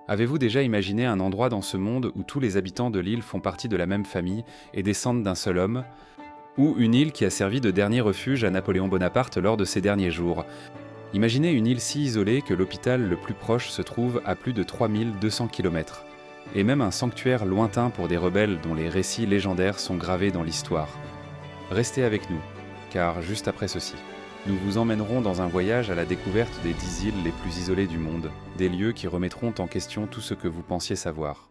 Avez-vous déjà imaginé un endroit dans ce monde où tous les habitants de l'île font partie de la même famille et descendent d'un seul homme? Ou une île qui a servi de dernier refuge à Napoléon Bonaparte lors de ses derniers jours? Imaginez une île si isolée que l'hôpital le plus proche se trouve à plus de 3200 km, et même un sanctuaire lointain pour des rebelles dont les récits légendaires sont gravés dans l'histoire. Restez avec nous, car juste après ceci, nous vous emmènerons dans un voyage à la découverte des 10 îles les plus isolées du monde, des lieux qui remettront en question tout ce que vous pensiez savoir.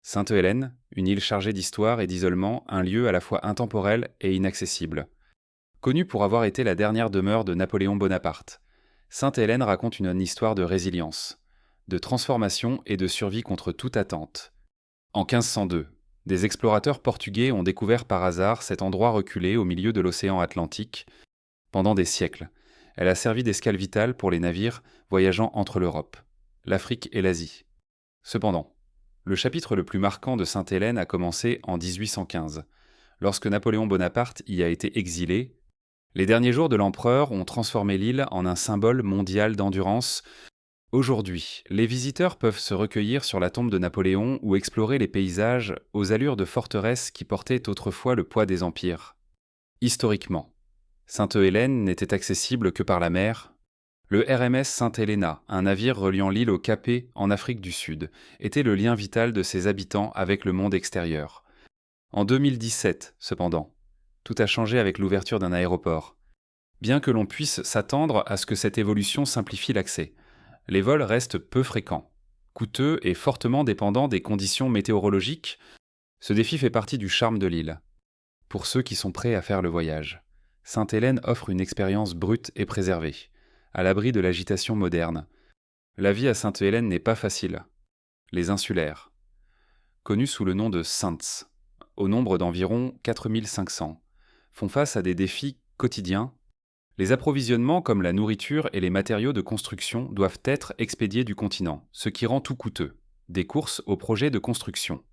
Sainte-Hélène, une île chargée d'histoire et d'isolement, un lieu à la fois intemporel et inaccessible. Connue pour avoir été la dernière demeure de Napoléon Bonaparte, Sainte-Hélène raconte une histoire de résilience, de transformation et de survie contre toute attente. En 1502, des explorateurs portugais ont découvert par hasard cet endroit reculé au milieu de l'océan Atlantique. Pendant des siècles, elle a servi d'escale vitale pour les navires voyageant entre l'Europe, l'Afrique et l'Asie. Cependant, le chapitre le plus marquant de Sainte-Hélène a commencé en 1815, lorsque Napoléon Bonaparte y a été exilé. Les derniers jours de l'empereur ont transformé l'île en un symbole mondial d'endurance. Aujourd'hui, les visiteurs peuvent se recueillir sur la tombe de Napoléon ou explorer les paysages aux allures de forteresses qui portaient autrefois le poids des empires. Historiquement, Sainte-Hélène n'était accessible que par la mer. Le RMS Sainte Helena, un navire reliant l'île au Cap en Afrique du Sud, était le lien vital de ses habitants avec le monde extérieur. En 2017, cependant, tout a changé avec l'ouverture d'un aéroport. Bien que l'on puisse s'attendre à ce que cette évolution simplifie l'accès, les vols restent peu fréquents, coûteux et fortement dépendants des conditions météorologiques. Ce défi fait partie du charme de l'île. Pour ceux qui sont prêts à faire le voyage, Sainte-Hélène offre une expérience brute et préservée, à l'abri de l'agitation moderne. La vie à Sainte-Hélène n'est pas facile. Les insulaires, connus sous le nom de Saints, au nombre d'environ 4500, font face à des défis quotidiens. Les approvisionnements comme la nourriture et les matériaux de construction doivent être expédiés du continent, ce qui rend tout coûteux, des courses aux projets de construction.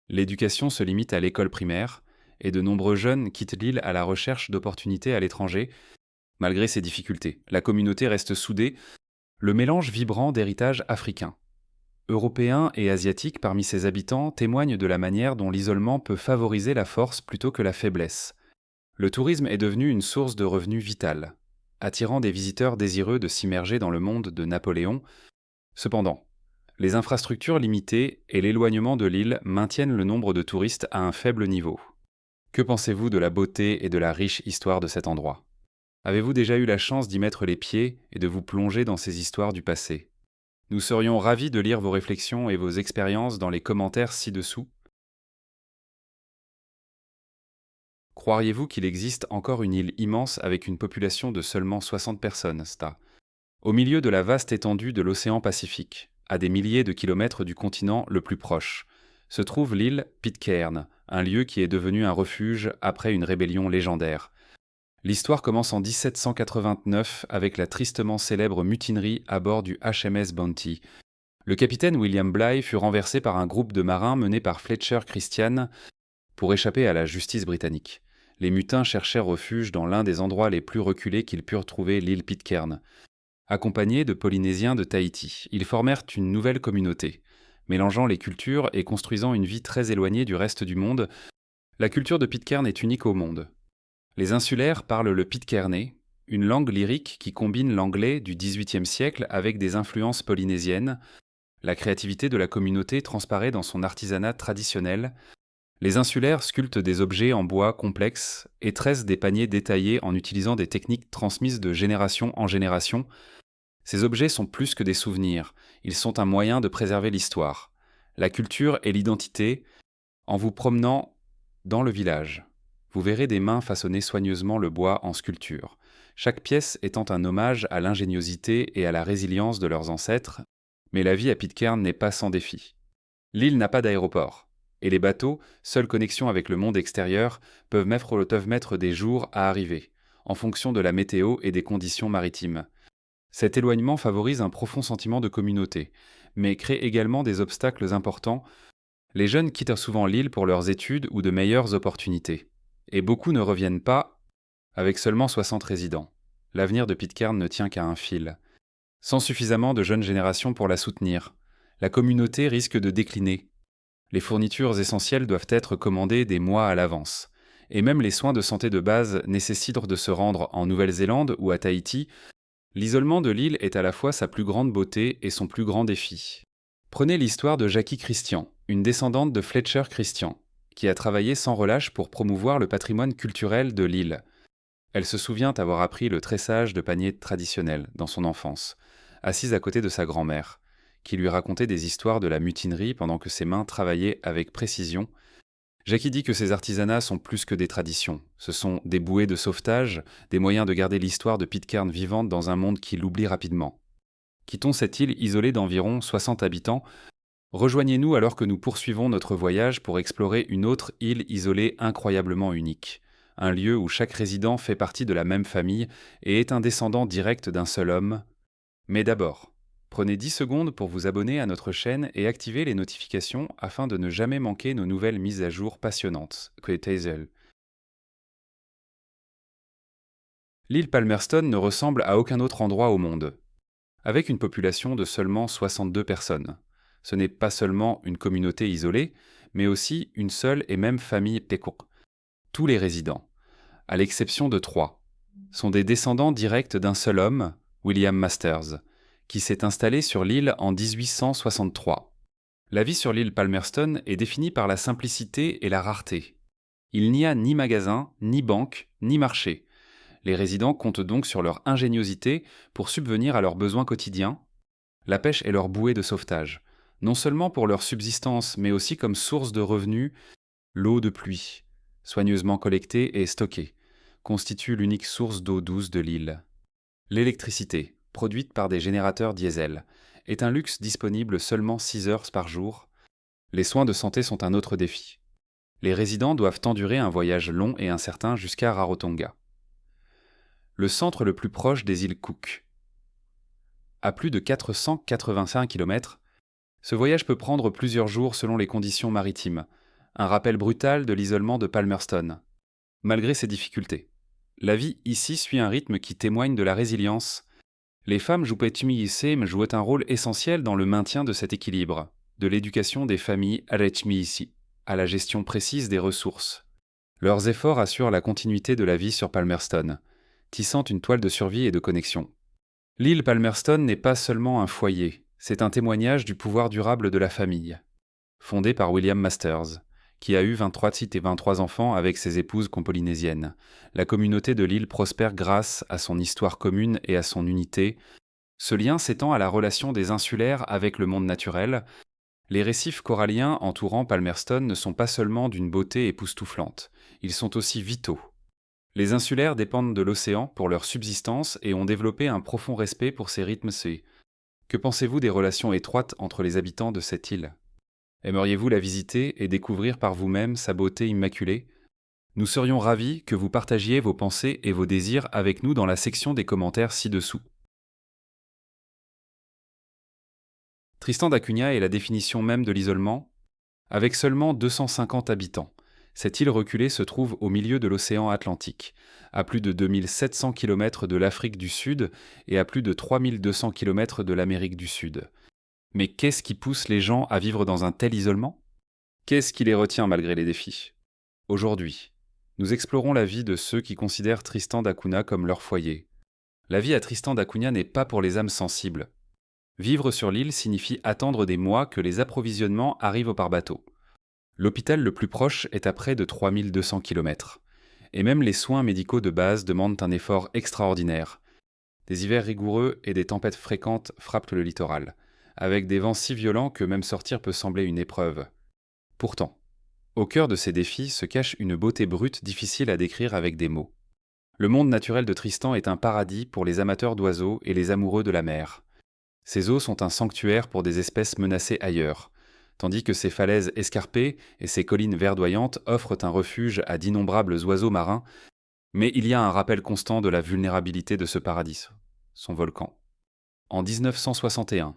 L'éducation se limite à l'école primaire, et de nombreux jeunes quittent l'île à la recherche d'opportunités à l'étranger. Malgré ces difficultés, la communauté reste soudée, le mélange vibrant d'héritage africain, européen et asiatique parmi ses habitants témoigne de la manière dont l'isolement peut favoriser la force plutôt que la faiblesse. Le tourisme est devenu une source de revenus vitale, attirant des visiteurs désireux de s'immerger dans le monde de Napoléon. Cependant, les infrastructures limitées et l'éloignement de l'île maintiennent le nombre de touristes à un faible niveau. Que pensez-vous de la beauté et de la riche histoire de cet endroit? Avez-vous déjà eu la chance d'y mettre les pieds et de vous plonger dans ces histoires du passé? Nous serions ravis de lire vos réflexions et vos expériences dans les commentaires ci-dessous. Croiriez-vous qu'il existe encore une île immense avec une population de seulement 60 personnes, Sta? Au milieu de la vaste étendue de l'océan Pacifique, à des milliers de kilomètres du continent le plus proche, se trouve l'île Pitcairn, un lieu qui est devenu un refuge après une rébellion légendaire. L'histoire commence en 1789 avec la tristement célèbre mutinerie à bord du HMS Bounty. Le capitaine William Bligh fut renversé par un groupe de marins mené par Fletcher Christian pour échapper à la justice britannique. Les mutins cherchèrent refuge dans l'un des endroits les plus reculés qu'ils purent trouver, l'île Pitcairn. Accompagnés de Polynésiens de Tahiti, ils formèrent une nouvelle communauté. Mélangeant les cultures et construisant une vie très éloignée du reste du monde, la culture de Pitcairn est unique au monde. Les insulaires parlent le pitcairnais, une langue lyrique qui combine l'anglais du XVIIIe siècle avec des influences polynésiennes. La créativité de la communauté transparaît dans son artisanat traditionnel. Les insulaires sculptent des objets en bois complexes et tressent des paniers détaillés en utilisant des techniques transmises de génération en génération. Ces objets sont plus que des souvenirs, ils sont un moyen de préserver l'histoire, la culture et l'identité. En vous promenant dans le village, vous verrez des mains façonner soigneusement le bois en sculpture, chaque pièce étant un hommage à l'ingéniosité et à la résilience de leurs ancêtres. Mais la vie à Pitcairn n'est pas sans défi. L'île n'a pas d'aéroport, et les bateaux, seule connexion avec le monde extérieur, peuvent mettre des jours à arriver, en fonction de la météo et des conditions maritimes. Cet éloignement favorise un profond sentiment de communauté, mais crée également des obstacles importants. Les jeunes quittent souvent l'île pour leurs études ou de meilleures opportunités. Et beaucoup ne reviennent pas avec seulement 60 résidents. L'avenir de Pitcairn ne tient qu'à un fil. Sans suffisamment de jeunes générations pour la soutenir, la communauté risque de décliner. Les fournitures essentielles doivent être commandées des mois à l'avance. Et même les soins de santé de base nécessitent de se rendre en Nouvelle-Zélande ou à Tahiti. L'isolement de l'île est à la fois sa plus grande beauté et son plus grand défi. Prenez l'histoire de Jackie Christian, une descendante de Fletcher Christian, qui a travaillé sans relâche pour promouvoir le patrimoine culturel de l'île. Elle se souvient avoir appris le tressage de paniers traditionnels dans son enfance, assise à côté de sa grand-mère, qui lui racontait des histoires de la mutinerie pendant que ses mains travaillaient avec précision. Jackie dit que ces artisanats sont plus que des traditions. Ce sont des bouées de sauvetage, des moyens de garder l'histoire de Pitcairn vivante dans un monde qui l'oublie rapidement. Quittons cette île isolée d'environ 60 habitants. Rejoignez-nous alors que nous poursuivons notre voyage pour explorer une autre île isolée incroyablement unique. Un lieu où chaque résident fait partie de la même famille et est un descendant direct d'un seul homme. Mais d'abord, prenez 10 secondes pour vous abonner à notre chaîne et activer les notifications afin de ne jamais manquer nos nouvelles mises à jour passionnantes. L'île Palmerston ne ressemble à aucun autre endroit au monde. Avec une population de seulement 62 personnes. Ce n'est pas seulement une communauté isolée, mais aussi une seule et même famille Pekok. Tous les résidents, à l'exception de 3, sont des descendants directs d'un seul homme, William Masters, qui s'est installé sur l'île en 1863. La vie sur l'île Palmerston est définie par la simplicité et la rareté. Il n'y a ni magasin, ni banque, ni marché. Les résidents comptent donc sur leur ingéniosité pour subvenir à leurs besoins quotidiens. La pêche est leur bouée de sauvetage, non seulement pour leur subsistance, mais aussi comme source de revenus. L'eau de pluie, soigneusement collectée et stockée, constitue l'unique source d'eau douce de l'île. L'électricité, produite par des générateurs diesel, est un luxe disponible seulement 6 heures par jour. Les soins de santé sont un autre défi. Les résidents doivent endurer un voyage long et incertain jusqu'à Rarotonga, le centre le plus proche des îles Cook. À plus de 485 km, ce voyage peut prendre plusieurs jours selon les conditions maritimes, un rappel brutal de l'isolement de Palmerston. Malgré ces difficultés, la vie ici suit un rythme qui témoigne de la résilience. Les femmes jouent un rôle essentiel dans le maintien de cet équilibre, de l'éducation des familles ici, à la gestion précise des ressources. Leurs efforts assurent la continuité de la vie sur Palmerston, tissant une toile de survie et de connexion. L'île Palmerston n'est pas seulement un foyer, c'est un témoignage du pouvoir durable de la famille. Fondée par William Masters, qui a eu 23 enfants avec ses épouses compolynésiennes, la communauté de l'île prospère grâce à son histoire commune et à son unité. Ce lien s'étend à la relation des insulaires avec le monde naturel. Les récifs coralliens entourant Palmerston ne sont pas seulement d'une beauté époustouflante, ils sont aussi vitaux. Les insulaires dépendent de l'océan pour leur subsistance et ont développé un profond respect pour ces rythmes. Que pensez-vous des relations étroites entre les habitants de cette île ? Aimeriez-vous la visiter et découvrir par vous-même sa beauté immaculée ? Nous serions ravis que vous partagiez vos pensées et vos désirs avec nous dans la section des commentaires ci-dessous. Tristan da Cunha est la définition même de l'isolement. Avec seulement 250 habitants, cette île reculée se trouve au milieu de l'océan Atlantique, à plus de 2700 km de l'Afrique du Sud et à plus de 3200 km de l'Amérique du Sud. Mais qu'est-ce qui pousse les gens à vivre dans un tel isolement ? Qu'est-ce qui les retient malgré les défis ? Aujourd'hui, nous explorons la vie de ceux qui considèrent Tristan da Cunha comme leur foyer. La vie à Tristan da Cunha n'est pas pour les âmes sensibles. Vivre sur l'île signifie attendre des mois que les approvisionnements arrivent par bateau. L'hôpital le plus proche est à près de 3200 km. Et même les soins médicaux de base demandent un effort extraordinaire. Des hivers rigoureux et des tempêtes fréquentes frappent le littoral, avec des vents si violents que même sortir peut sembler une épreuve. Pourtant, au cœur de ces défis se cache une beauté brute difficile à décrire avec des mots. Le monde naturel de Tristan est un paradis pour les amateurs d'oiseaux et les amoureux de la mer. Ses eaux sont un sanctuaire pour des espèces menacées ailleurs, tandis que ses falaises escarpées et ses collines verdoyantes offrent un refuge à d'innombrables oiseaux marins. Mais il y a un rappel constant de la vulnérabilité de ce paradis, son volcan. En 1961,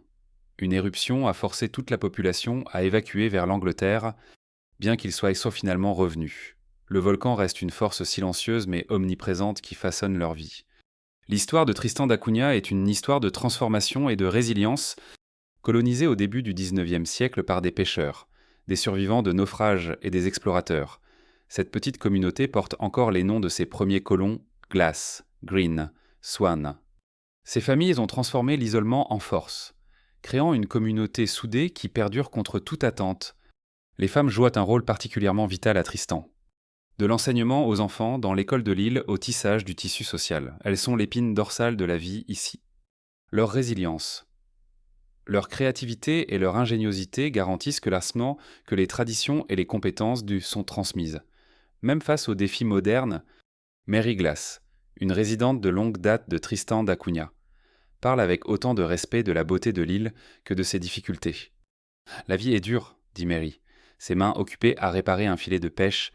une éruption a forcé toute la population à évacuer vers l'Angleterre, bien qu'ils soient finalement revenus. Le volcan reste une force silencieuse mais omniprésente qui façonne leur vie. L'histoire de Tristan d'Acunha est une histoire de transformation et de résilience colonisée au début du XIXe siècle par des pêcheurs, des survivants de naufrages et des explorateurs. Cette petite communauté porte encore les noms de ses premiers colons: Glass, Green, Swan. Ces familles ont transformé l'isolement en force, créant une communauté soudée qui perdure contre toute attente. Les femmes jouent un rôle particulièrement vital à Tristan. De l'enseignement aux enfants, dans l'école de l'île, au tissage du tissu social. Elles sont l'épine dorsale de la vie ici. Leur résilience, leur créativité et leur ingéniosité garantissent que les traditions et les compétences sont transmises. Même face aux défis modernes, Mary Glass, une résidente de longue date de Tristan d'Acunha, parle avec autant de respect de la beauté de l'île que de ses difficultés. « La vie est dure, dit Mary, ses mains occupées à réparer un filet de pêche,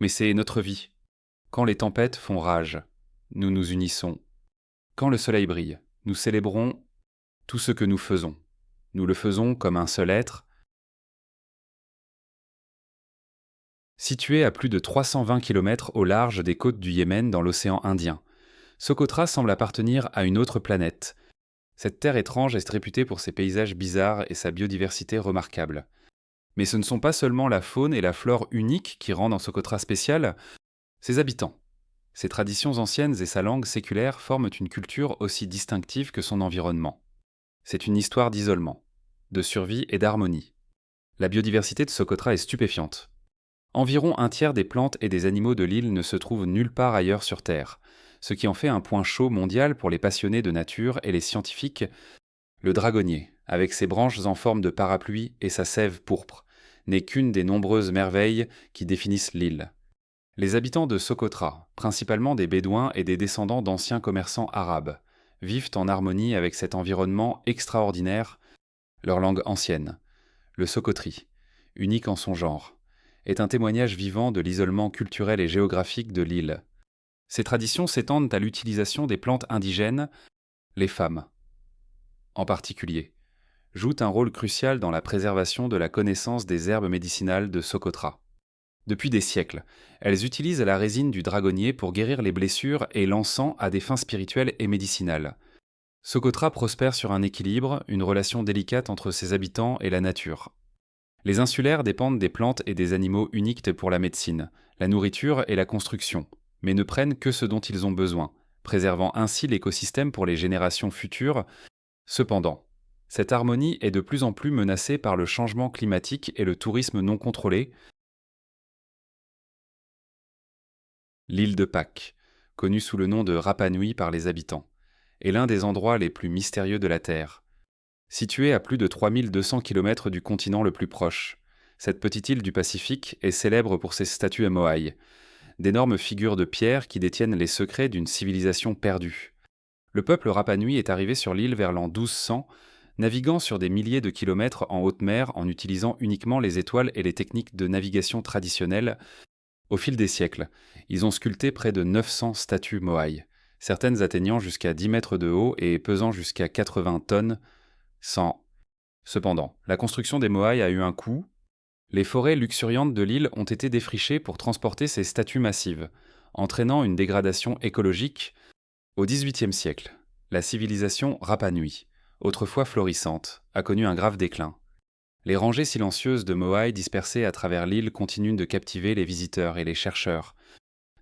mais c'est notre vie. Quand les tempêtes font rage, nous nous unissons. Quand le soleil brille, nous célébrons tout ce que nous faisons. Nous le faisons comme un seul être. » Située à plus de 320 km au large des côtes du Yémen dans l'océan Indien, Socotra semble appartenir à une autre planète. Cette terre étrange est réputée pour ses paysages bizarres et sa biodiversité remarquable. Mais ce ne sont pas seulement la faune et la flore uniques qui rendent Socotra spécial, ses habitants. Ses traditions anciennes et sa langue séculaire forment une culture aussi distinctive que son environnement. C'est une histoire d'isolement, de survie et d'harmonie. La biodiversité de Socotra est stupéfiante. Environ un tiers des plantes et des animaux de l'île ne se trouvent nulle part ailleurs sur Terre, ce qui en fait un point chaud mondial pour les passionnés de nature et les scientifiques. Le dragonnier, avec ses branches en forme de parapluie et sa sève pourpre, n'est qu'une des nombreuses merveilles qui définissent l'île. Les habitants de Socotra, principalement des Bédouins et des descendants d'anciens commerçants arabes, vivent en harmonie avec cet environnement extraordinaire. Leur langue ancienne, le socotri, unique en son genre, est un témoignage vivant de l'isolement culturel et géographique de l'île. Ces traditions s'étendent à l'utilisation des plantes indigènes. Les femmes, en particulier, jouent un rôle crucial dans la préservation de la connaissance des herbes médicinales de Socotra. Depuis des siècles, elles utilisent la résine du dragonnier pour guérir les blessures et l'encens à des fins spirituelles et médicinales. Socotra prospère sur un équilibre, une relation délicate entre ses habitants et la nature. Les insulaires dépendent des plantes et des animaux uniques pour la médecine, la nourriture et la construction, mais ne prennent que ce dont ils ont besoin, préservant ainsi l'écosystème pour les générations futures. Cependant, cette harmonie est de plus en plus menacée par le changement climatique et le tourisme non contrôlé. L'île de Pâques, connue sous le nom de Rapa Nui par les habitants, est l'un des endroits les plus mystérieux de la Terre. Située à plus de 3200 km du continent le plus proche, cette petite île du Pacifique est célèbre pour ses statues à Moai, d'énormes figures de pierre qui détiennent les secrets d'une civilisation perdue. Le peuple Rapa Nui est arrivé sur l'île vers l'an 1200, naviguant sur des milliers de kilomètres en haute mer en utilisant uniquement les étoiles et les techniques de navigation traditionnelles. Au fil des siècles, ils ont sculpté près de 900 statues Moai, certaines atteignant jusqu'à 10 mètres de haut et pesant jusqu'à 80 tonnes. Cependant, la construction des Moai a eu un coût. Les forêts luxuriantes de l'île ont été défrichées pour transporter ces statues massives, entraînant une dégradation écologique. Au XVIIIe siècle, la civilisation Rapa Nui, autrefois florissante, a connu un grave déclin. Les rangées silencieuses de Moai dispersées à travers l'île continuent de captiver les visiteurs et les chercheurs.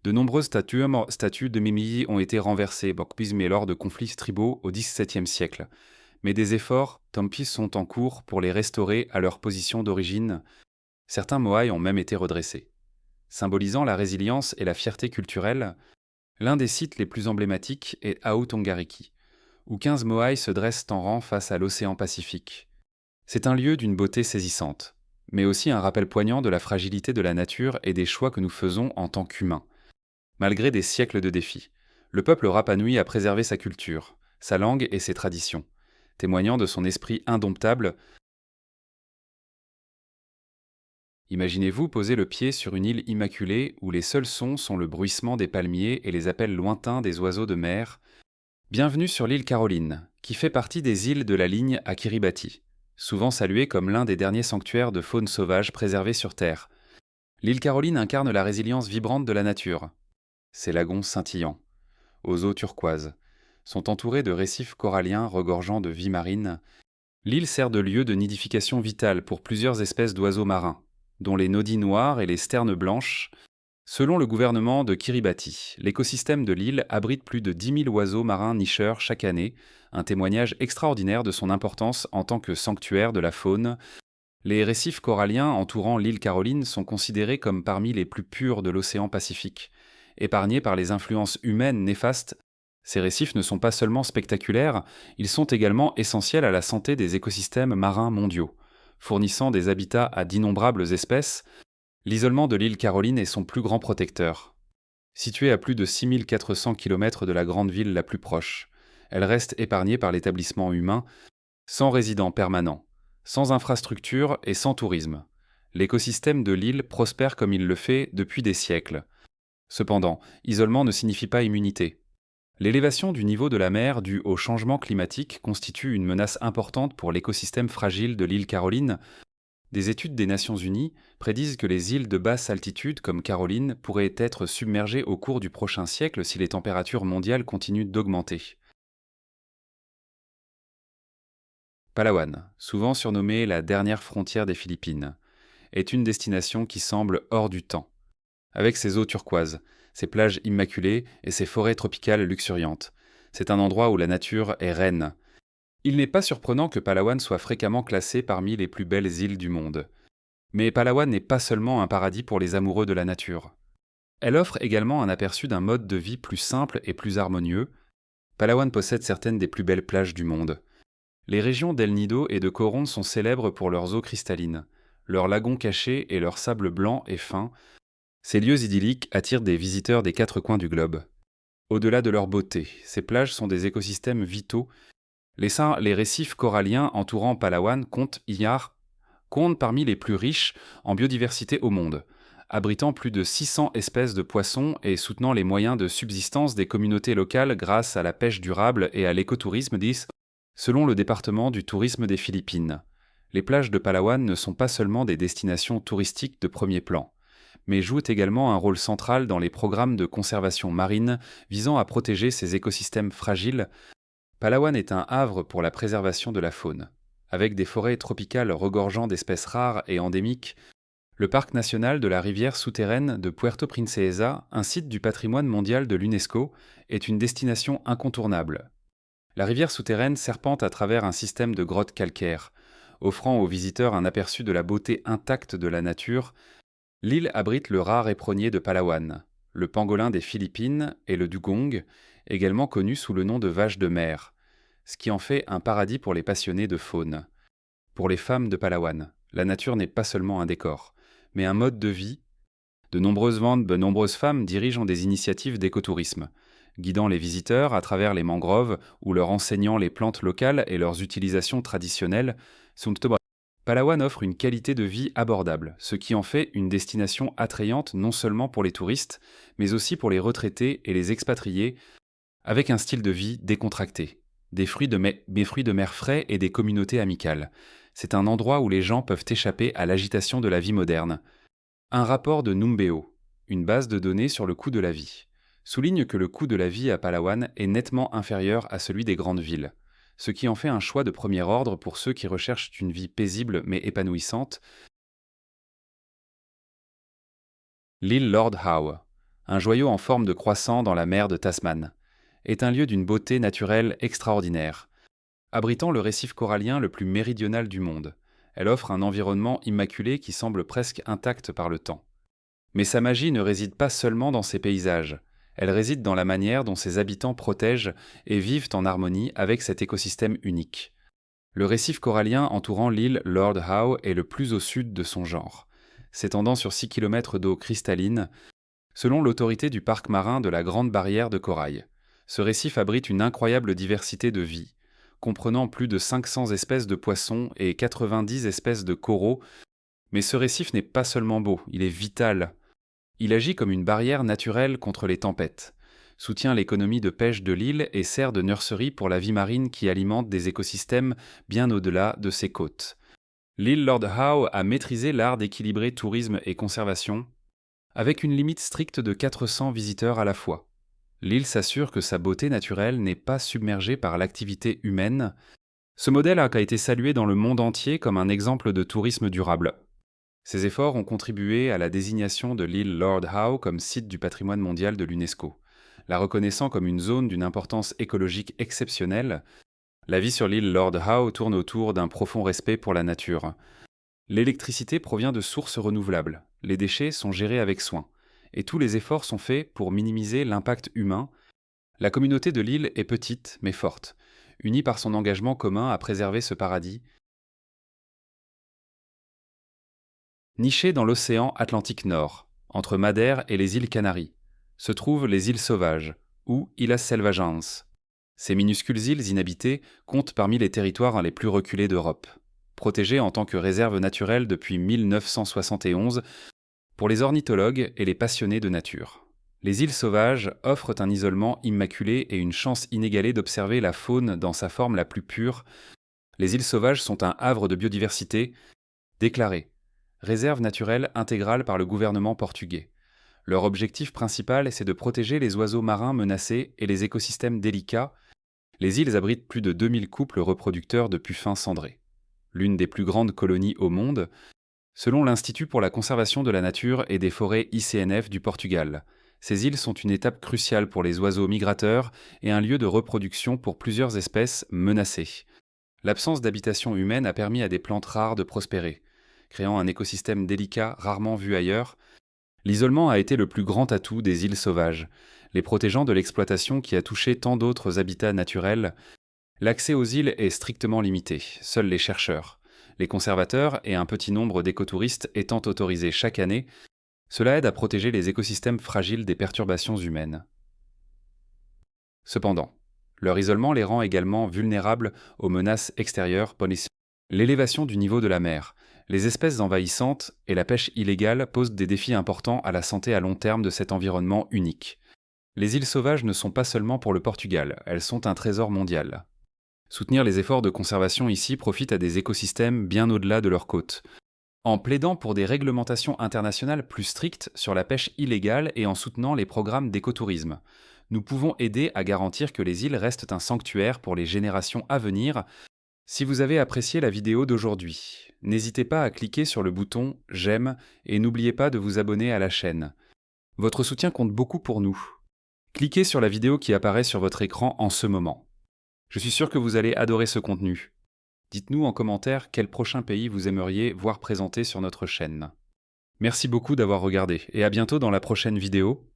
De nombreuses statues de Mimii ont été renversées, mais lors de conflits tribaux au XVIIe siècle. Mais des efforts sont en cours pour les restaurer à leur position d'origine. Certains Moai ont même été redressés. Symbolisant la résilience et la fierté culturelle, l'un des sites les plus emblématiques est Aotongariki, où 15 Moai se dressent en rang face à l'océan Pacifique. C'est un lieu d'une beauté saisissante, mais aussi un rappel poignant de la fragilité de la nature et des choix que nous faisons en tant qu'humains. Malgré des siècles de défis, le peuple Rapa Nui a préservé sa culture, sa langue et ses traditions, témoignant de son esprit indomptable. Imaginez-vous poser le pied sur une île immaculée où les seuls sons sont le bruissement des palmiers et les appels lointains des oiseaux de mer. Bienvenue sur l'île Caroline, qui fait partie des îles de la ligne à Kiribati, souvent saluée comme l'un des derniers sanctuaires de faune sauvage préservés sur Terre. L'île Caroline incarne la résilience vibrante de la nature. Ses lagons scintillants, aux eaux turquoises, sont entourées de récifs coralliens regorgeant de vie marine. L'île sert de lieu de nidification vitale pour plusieurs espèces d'oiseaux marins, dont les nodis noirs et les sternes blanches. Selon le gouvernement de Kiribati, l'écosystème de l'île abrite plus de 10 000 oiseaux marins nicheurs chaque année, un témoignage extraordinaire de son importance en tant que sanctuaire de la faune. Les récifs coralliens entourant l'île Caroline sont considérés comme parmi les plus purs de l'océan Pacifique. Épargnés par les influences humaines néfastes, ces récifs ne sont pas seulement spectaculaires, ils sont également essentiels à la santé des écosystèmes marins mondiaux. Fournissant des habitats à d'innombrables espèces, l'isolement de l'île Caroline est son plus grand protecteur. Située à plus de 6 400 km de la grande ville la plus proche, elle reste épargnée par l'établissement humain, sans résidents permanents, sans infrastructures et sans tourisme. L'écosystème de l'île prospère comme il le fait depuis des siècles. Cependant, isolement ne signifie pas immunité. L'élévation du niveau de la mer due au changement climatique constitue une menace importante pour l'écosystème fragile de l'île Caroline. Des études des Nations Unies prédisent que les îles de basse altitude comme Caroline pourraient être submergées au cours du prochain siècle si les températures mondiales continuent d'augmenter. Palawan, souvent surnommée la dernière frontière des Philippines, est une destination qui semble hors du temps. Avec ses eaux turquoises, ses plages immaculées et ses forêts tropicales luxuriantes, c'est un endroit où la nature est reine. Il n'est pas surprenant que Palawan soit fréquemment classée parmi les plus belles îles du monde. Mais Palawan n'est pas seulement un paradis pour les amoureux de la nature. Elle offre également un aperçu d'un mode de vie plus simple et plus harmonieux. Palawan possède certaines des plus belles plages du monde. Les régions d'El Nido et de Coron sont célèbres pour leurs eaux cristallines, leurs lagons cachés et leurs sables blancs et fins. Ces lieux idylliques attirent des visiteurs des quatre coins du globe. Au-delà de leur beauté, ces plages sont des écosystèmes vitaux. Les récifs coralliens entourant Palawan comptent parmi les plus riches en biodiversité au monde, abritant plus de 600 espèces de poissons et soutenant les moyens de subsistance des communautés locales grâce à la pêche durable et à l'écotourisme, selon le département du tourisme des Philippines. Les plages de Palawan ne sont pas seulement des destinations touristiques de premier plan, mais jouent également un rôle central dans les programmes de conservation marine visant à protéger ces écosystèmes fragiles. Palawan est un havre pour la préservation de la faune. Avec des forêts tropicales regorgeant d'espèces rares et endémiques, le parc national de la rivière souterraine de Puerto Princesa, un site du patrimoine mondial de l'UNESCO, est une destination incontournable. La rivière souterraine serpente à travers un système de grottes calcaires, offrant aux visiteurs un aperçu de la beauté intacte de la nature. L'île abrite le rare éperonnier de Palawan, le pangolin des Philippines et le dugong, également connu sous le nom de vache de mer, ce qui en fait un paradis pour les passionnés de faune. Pour les femmes de Palawan, la nature n'est pas seulement un décor, mais un mode de vie. De nombreuses femmes dirigent des initiatives d'écotourisme, guidant les visiteurs à travers les mangroves ou leur enseignant les plantes locales et leurs utilisations traditionnelles. Palawan offre une qualité de vie abordable, ce qui en fait une destination attrayante non seulement pour les touristes, mais aussi pour les retraités et les expatriés, avec un style de vie décontracté, des fruits de mer frais et des communautés amicales. C'est un endroit où les gens peuvent échapper à l'agitation de la vie moderne. Un rapport de Numbeo, une base de données sur le coût de la vie, souligne que le coût de la vie à Palawan est nettement inférieur à celui des grandes villes, ce qui en fait un choix de premier ordre pour ceux qui recherchent une vie paisible mais épanouissante. L'île Lord Howe, un joyau en forme de croissant dans la mer de Tasman, est un lieu d'une beauté naturelle extraordinaire. Abritant le récif corallien le plus méridional du monde, elle offre un environnement immaculé qui semble presque intact par le temps. Mais sa magie ne réside pas seulement dans ses paysages, elle réside dans la manière dont ses habitants protègent et vivent en harmonie avec cet écosystème unique. Le récif corallien entourant l'île Lord Howe est le plus au sud de son genre, s'étendant sur 6 km d'eau cristalline, selon l'autorité du parc marin de la Grande Barrière de Corail. Ce récif abrite une incroyable diversité de vie, comprenant plus de 500 espèces de poissons et 90 espèces de coraux. Mais ce récif n'est pas seulement beau, il est vital. Il agit comme une barrière naturelle contre les tempêtes, soutient l'économie de pêche de l'île et sert de nurserie pour la vie marine qui alimente des écosystèmes bien au-delà de ses côtes. L'île Lord Howe a maîtrisé l'art d'équilibrer tourisme et conservation, avec une limite stricte de 400 visiteurs à la fois. l'île s'assure que sa beauté naturelle n'est pas submergée par l'activité humaine. Ce modèle a été salué dans le monde entier comme un exemple de tourisme durable. Ces efforts ont contribué à la désignation de l'île Lord Howe comme site du patrimoine mondial de l'UNESCO. La reconnaissant comme une zone d'une importance écologique exceptionnelle, la vie sur l'île Lord Howe tourne autour d'un profond respect pour la nature. L'électricité provient de sources renouvelables, les déchets sont gérés avec soin, et tous les efforts sont faits pour minimiser l'impact humain. La communauté de l'île est petite mais forte, unie par son engagement commun à préserver ce paradis. Nichée dans l'océan Atlantique Nord, entre Madère et les îles Canaries, se trouvent les îles Sauvages, ou Illas Selvagens. Ces minuscules îles inhabitées comptent parmi les territoires les plus reculés d'Europe. Protégées en tant que réserve naturelle depuis 1971 pour les ornithologues et les passionnés de nature. Les îles Sauvages offrent un isolement immaculé et une chance inégalée d'observer la faune dans sa forme la plus pure. Les îles Sauvages sont un havre de biodiversité déclaré, réserve naturelle intégrale par le gouvernement portugais. Leur objectif principal, c'est de protéger les oiseaux marins menacés et les écosystèmes délicats. Les îles abritent plus de 2000 couples reproducteurs de puffins cendrés. L'une des plus grandes colonies au monde, selon l'Institut pour la conservation de la nature et des forêts ICNF du Portugal. Ces îles sont une étape cruciale pour les oiseaux migrateurs et un lieu de reproduction pour plusieurs espèces menacées. L'absence d'habitation humaine a permis à des plantes rares de prospérer, créant un écosystème délicat rarement vu ailleurs. L'isolement a été le plus grand atout des îles Sauvages, les protégeant de l'exploitation qui a touché tant d'autres habitats naturels. L'accès aux îles est strictement limité, seuls les chercheurs, les conservateurs et un petit nombre d'écotouristes étant autorisés chaque année. Cela aide à protéger les écosystèmes fragiles des perturbations humaines. Cependant, leur isolement les rend également vulnérables aux menaces extérieures, l'élévation du niveau de la mer, les espèces envahissantes et la pêche illégale posent des défis importants à la santé à long terme de cet environnement unique. Les îles Sauvages ne sont pas seulement pour le Portugal, elles sont un trésor mondial. Soutenir les efforts de conservation ici profite à des écosystèmes bien au-delà de leurs côtes. En plaidant pour des réglementations internationales plus strictes sur la pêche illégale et en soutenant les programmes d'écotourisme, nous pouvons aider à garantir que les îles restent un sanctuaire pour les générations à venir. Si vous avez apprécié la vidéo d'aujourd'hui, n'hésitez pas à cliquer sur le bouton « J'aime » et n'oubliez pas de vous abonner à la chaîne. Votre soutien compte beaucoup pour nous. Cliquez sur la vidéo qui apparaît sur votre écran en ce moment. Je suis sûr que vous allez adorer ce contenu. Dites-nous en commentaire quel prochain pays vous aimeriez voir présenté sur notre chaîne. Merci beaucoup d'avoir regardé et à bientôt dans la prochaine vidéo.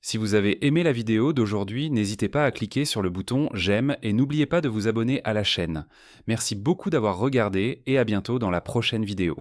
Si vous avez aimé la vidéo d'aujourd'hui, n'hésitez pas à cliquer sur le bouton « J'aime » et n'oubliez pas de vous abonner à la chaîne. Merci beaucoup d'avoir regardé et à bientôt dans la prochaine vidéo.